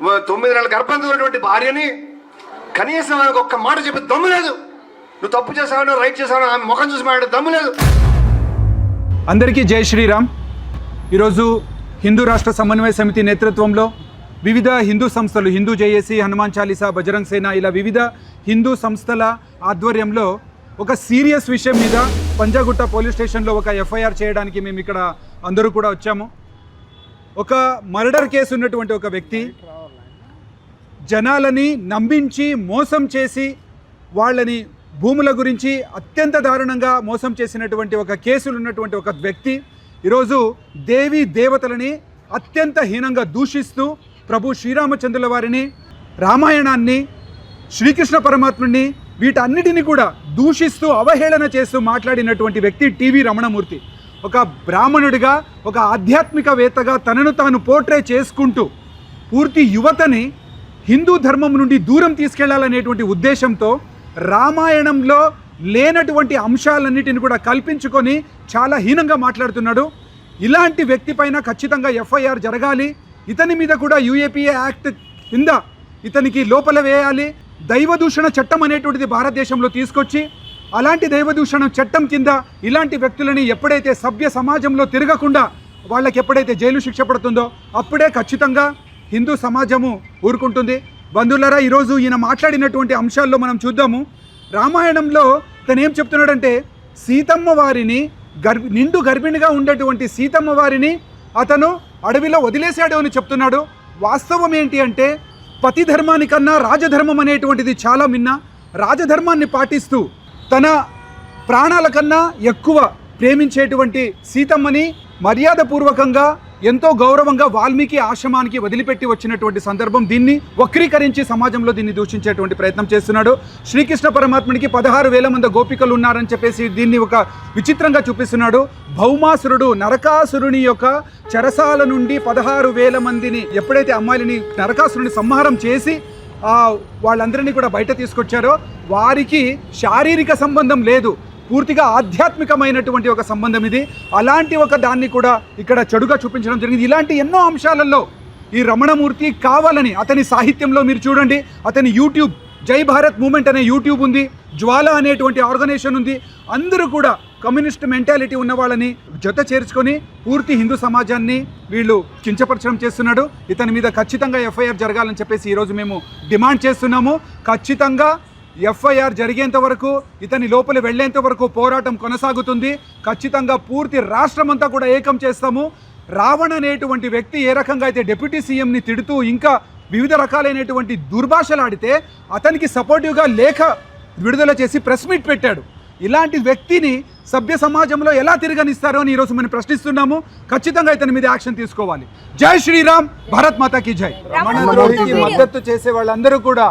9 నెలల గర్భంతో ఉన్నటువంటి భార్యని కనీసం ఆమెకు ఒక్క మాట చెప్పి దమ్ము లేదు. నువ్వు తప్పు చేసావు, రైట్ చేసావు, ఆమె ముఖం చూసి మాట్లాడే దమ్ము లేదు. అందరికీ జై శ్రీరామ్. ఈరోజు హిందూ రాష్ట్ర సమన్వయ సమితి నేతృత్వంలో వివిధ హిందూ సంస్థలు, హిందూ జేఏసీ, హనుమాన్ చాలీసా, బజరంగ్ సేన, ఇలా వివిధ హిందూ సంస్థల ఆధ్వర్యంలో ఒక సీరియస్ విషయం మీద పంజాగుట్ట పోలీస్ స్టేషన్లో ఒక ఎఫ్ఐఆర్ చేయడానికి మేము ఇక్కడ అందరూ కూడా వచ్చాము. ఒక మర్డర్ కేసు ఉన్నటువంటి ఒక వ్యక్తి జనాలని నమ్మించి మోసం చేసి వాళ్ళని భూముల గురించి అత్యంత దారుణంగా మోసం చేసినటువంటి ఒక కేసులు ఉన్నటువంటి ఒక వ్యక్తి ఈరోజు దేవీ దేవతలని అత్యంత హీనంగా దూషిస్తూ ప్రభు శ్రీరామచంద్రుల వారిని, రామాయణాన్ని, శ్రీకృష్ణ పరమాత్ముడిని వీటన్నిటిని కూడా దూషిస్తూ అవహేళన చేస్తూ మాట్లాడినటువంటి వ్యక్తి టీవీ రమణమూర్తి. ఒక బ్రాహ్మణుడిగా, ఒక ఆధ్యాత్మికవేత్తగా తనను తాను పోర్ట్రే చేసుకుంటూ పూర్తి యువతని హిందూ ధర్మం నుండి దూరం తీసుకెళ్లాలనేటువంటి ఉద్దేశంతో రామాయణంలో లేనటువంటి అంశాలన్నిటిని కూడా కల్పించుకొని చాలా హీనంగా మాట్లాడుతున్నాడు. ఇలాంటి వ్యక్తి పైన ఖచ్చితంగా ఎఫ్ఐఆర్ జరగాలి. ఇతని మీద కూడా యూఏపీఏ యాక్ట్ కింద ఇతనికి లోపల వేయాలి. దైవదూషణ చట్టం అనేటువంటిది భారతదేశంలో తీసుకొచ్చి అలాంటి దైవదూషణ చట్టం కింద ఇలాంటి వ్యక్తులని ఎప్పుడైతే సభ్య సమాజంలో తిరగకుండా వాళ్ళకి ఎప్పుడైతే జైలు శిక్ష పడుతుందో అప్పుడే ఖచ్చితంగా హిందూ సమాజము ఊరుకుంటుంది. బంధువులారా, ఈరోజు ఈయన మాట్లాడినటువంటి అంశాల్లో మనం చూద్దాము. రామాయణంలో తను ఏం చెప్తున్నాడంటే సీతమ్మ వారిని నిండు గర్భిణిగా ఉండేటువంటి సీతమ్మ వారిని అతను అడవిలో వదిలేశాడు అని చెప్తున్నాడు. వాస్తవం ఏంటి అంటే పతి ధర్మానికన్నా రాజధర్మం అనేటువంటిది చాలా మిన్న. రాజధర్మాన్ని పాటిస్తూ తన ప్రాణాల కన్నా ఎక్కువ ప్రేమించేటువంటి సీతమ్మని మర్యాదపూర్వకంగా ఎంతో గౌరవంగా వాల్మీకి ఆశ్రమానికి వదిలిపెట్టి వచ్చినటువంటి సందర్భం. దీన్ని వక్రీకరించి సమాజంలో దీన్ని దూషించేటువంటి ప్రయత్నం చేస్తున్నాడు. శ్రీకృష్ణ పరమాత్మునికి 16,000 మంది గోపికలు ఉన్నారని చెప్పేసి దీన్ని ఒక విచిత్రంగా చూపిస్తున్నాడు. భౌమాసురుడు నరకాసురుని యొక్క చెరసాల నుండి 16,000 మందిని ఎప్పుడైతే అమ్మాయిలని నరకాసురుని సంహారం చేసి వాళ్ళందరినీ కూడా బయట తీసుకొచ్చారో వారికి శారీరక సంబంధం లేదు, పూర్తిగా ఆధ్యాత్మికమైనటువంటి ఒక సంబంధం ఇది. అలాంటి ఒక దాన్ని కూడా ఇక్కడ చెడుగా చూపించడం జరిగింది. ఇలాంటి ఎన్నో అంశాలలో ఈ రమణమూర్తి కావాలని అతని సాహిత్యంలో మీరు చూడండి, అతని యూట్యూబ్ జై భారత్ మూమెంట్ అనే యూట్యూబ్ ఉంది, జ్వాల అనేటువంటి ఆర్గనైజేషన్ ఉంది. అందరూ కూడా కమ్యూనిస్ట్ మెంటాలిటీ ఉన్న వాళ్ళని జత చేర్చుకొని పూర్తి హిందూ సమాజాన్ని వీళ్ళు కించపరచడం చేస్తున్నాడు. ఇతని మీద ఖచ్చితంగా ఎఫ్ఐఆర్ జరగాలని చెప్పేసి ఈరోజు మేము డిమాండ్ చేస్తున్నాము. ఖచ్చితంగా ఎఫ్ఐఆర్ జరిగేంత వరకు, ఇతని లోపలి వెళ్లేంత వరకు పోరాటం కొనసాగుతుంది. ఖచ్చితంగా పూర్తి రాష్ట్రమంతా కూడా ఏకం చేస్తాము. రావణ్ అనేటువంటి వ్యక్తి ఏ రకంగా అయితే డిప్యూటీ సీఎంని తిడుతూ ఇంకా వివిధ రకాలైనటువంటి దుర్భాషలాడితే అతనికి సపోర్టివ్గా లేఖ విడుదల చేసి ప్రెస్ మీట్ పెట్టాడు. ఇలాంటి వ్యక్తిని సభ్య సమాజంలో ఎలా తిరగనిస్తారో అని ఈరోజు మనం ప్రశ్నిస్తున్నాము. ఖచ్చితంగా ఇతని మీద యాక్షన్ తీసుకోవాలి. జై శ్రీరామ్, భారత్ మాతాకి జై. రమణ ద్రోహికి మద్దతు చేసే వాళ్ళందరూ కూడా